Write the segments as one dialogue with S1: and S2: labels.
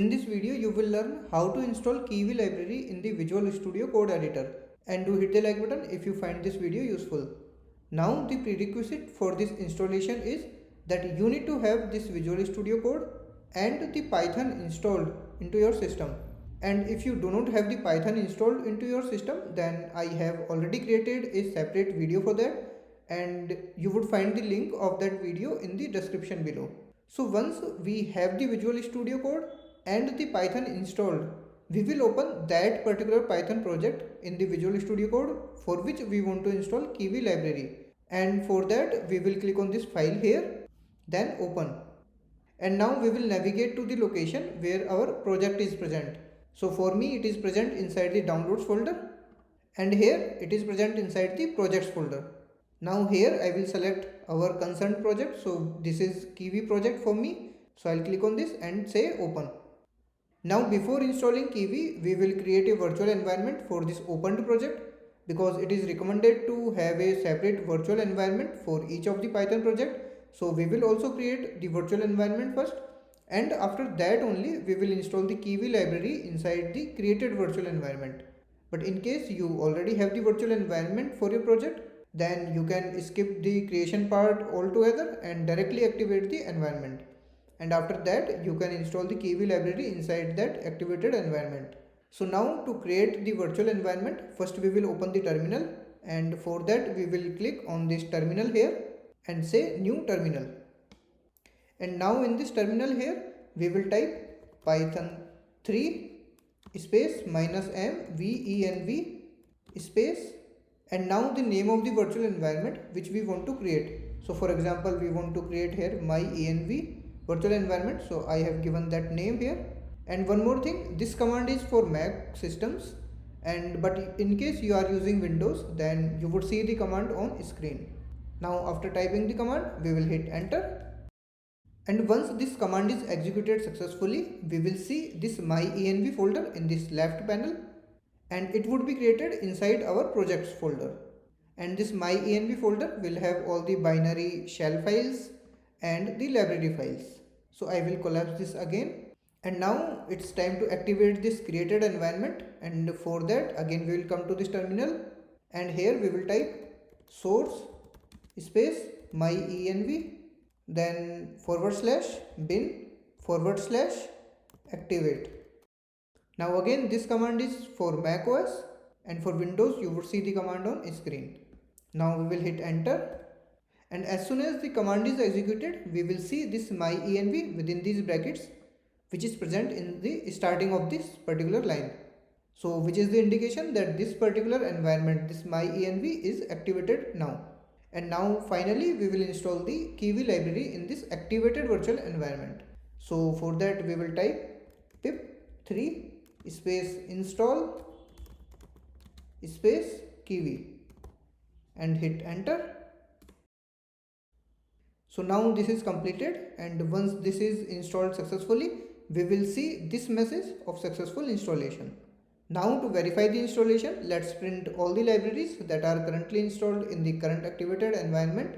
S1: In this video, you will learn how to install Kivy library in the Visual Studio Code editor, and do hit the like button if you find this video useful. Now the prerequisite for this installation is that you need to have this Visual Studio Code and the Python installed into your system. And if you do not have the Python installed into your system, then I have already created a separate video for that, and you would find the link of that video in the description below. So once we have the Visual Studio Code and the Python installed, we will open that particular Python project in the Visual Studio Code for which we want to install Kivy library. And for that we will click on this file here, then open. And now we will navigate to the location where our project is present. So for me it is present inside the downloads folder, and here it is present inside the projects folder. Now here I will select our concerned project. So this is Kivy project for me. So I'll click on this and say open. Now before installing Kivy, we will create a virtual environment for this opened project, because it is recommended to have a separate virtual environment for each of the Python project. So we will also create the virtual environment first, and after that only we will install the Kivy library inside the created virtual environment. But in case you already have the virtual environment for your project, then you can skip the creation part altogether and directly activate the environment. And after that you can install the Kivy library inside that activated environment. So now to create the virtual environment, first we will open the terminal, and for that we will click on this terminal here and say new terminal. And now in this terminal here we will type python 3 space -m space, and now the name of the virtual environment which we want to create. So for example, we want to create here my env virtual environment, so I have given that name here. And one more thing, this command is for Mac systems, but in case you are using Windows, then you would see the command on screen. Now after typing the command, we will hit enter, and once this command is executed successfully, we will see this my.env folder in this left panel, and it would be created inside our projects folder. And this my.env folder will have all the binary shell files and the library files. So I will collapse this again, and now it's time to activate this created environment. And for that again we will come to this terminal, and here we will type source space my.env, then /bin/activate. Now again this command is for Mac OS, and for Windows you would see the command on screen. Now we will hit enter, and as soon as the command is executed, we will see this my.env within these brackets, which is present in the starting of this particular line. So which is the indication that this particular environment, this my.env, is activated now. And now finally we will install the Kivy library in this activated virtual environment. So for that we will type pip3 space install space Kivy and hit enter. So now this is completed, and once this is installed successfully, we will see this message of successful installation. Now to verify the installation, let's print all the libraries that are currently installed in the current activated environment.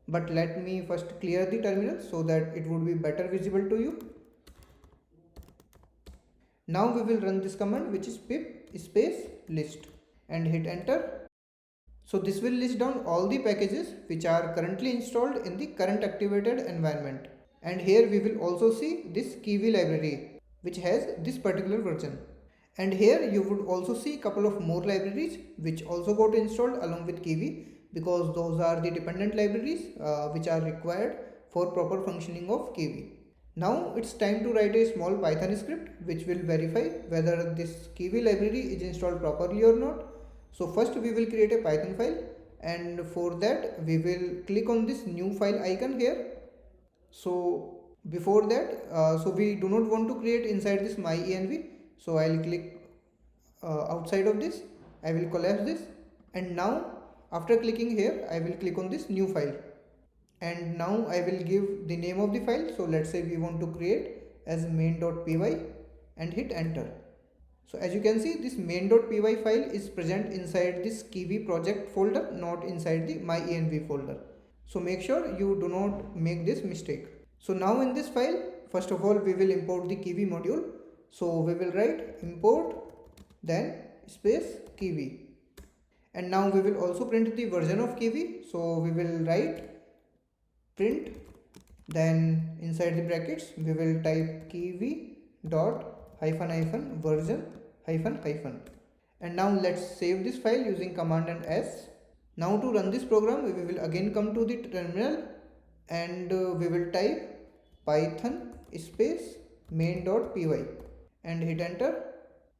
S1: But let me first clear the terminal so that it would be better visible to you. Now we will run this command, which is pip space list, and hit enter. So this will list down all the packages which are currently installed in the current activated environment. And here we will also see this Kivy library which has this particular version. And here you would also see a couple of more libraries which also got installed along with Kivy, because those are the dependent libraries which are required for proper functioning of Kivy. Now it's time to write a small Python script which will verify whether this Kivy library is installed properly or not. So first we will create a Python file, and for that we will click on this new file icon here. So before that, so we do not want to create inside this my.env, so I will click outside of this. I will collapse this, and now after clicking here I will click on this new file, and now I will give the name of the file. So let's say we want to create as main.py and hit enter. So as you can see, this main.py file is present inside this Kivy project folder, not inside the my.env folder. So make sure you do not make this mistake. So now in this file, first of all we will import the Kivy module. So we will write import then space Kivy. And now we will also print the version of Kivy. So we will write print, then inside the brackets we will type Kivy dot hyphen hyphen version hyphen hyphen. And now let's save this file using command and S. Now to run this program we will again come to the terminal and we will type python space main.py and hit enter.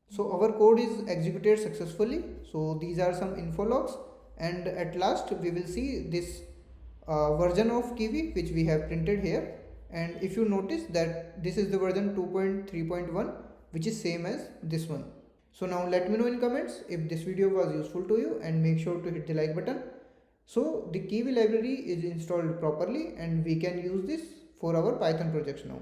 S1: So our code is executed successfully. So these are some info logs, and at last we will see this version of Kivy which we have printed here. And if you notice that this is the version 2.3.1 which is same as this one. So now let me know in comments if this video was useful to you, and make sure to hit the like button. So the Kivy library is installed properly and we can use this for our Python projects now.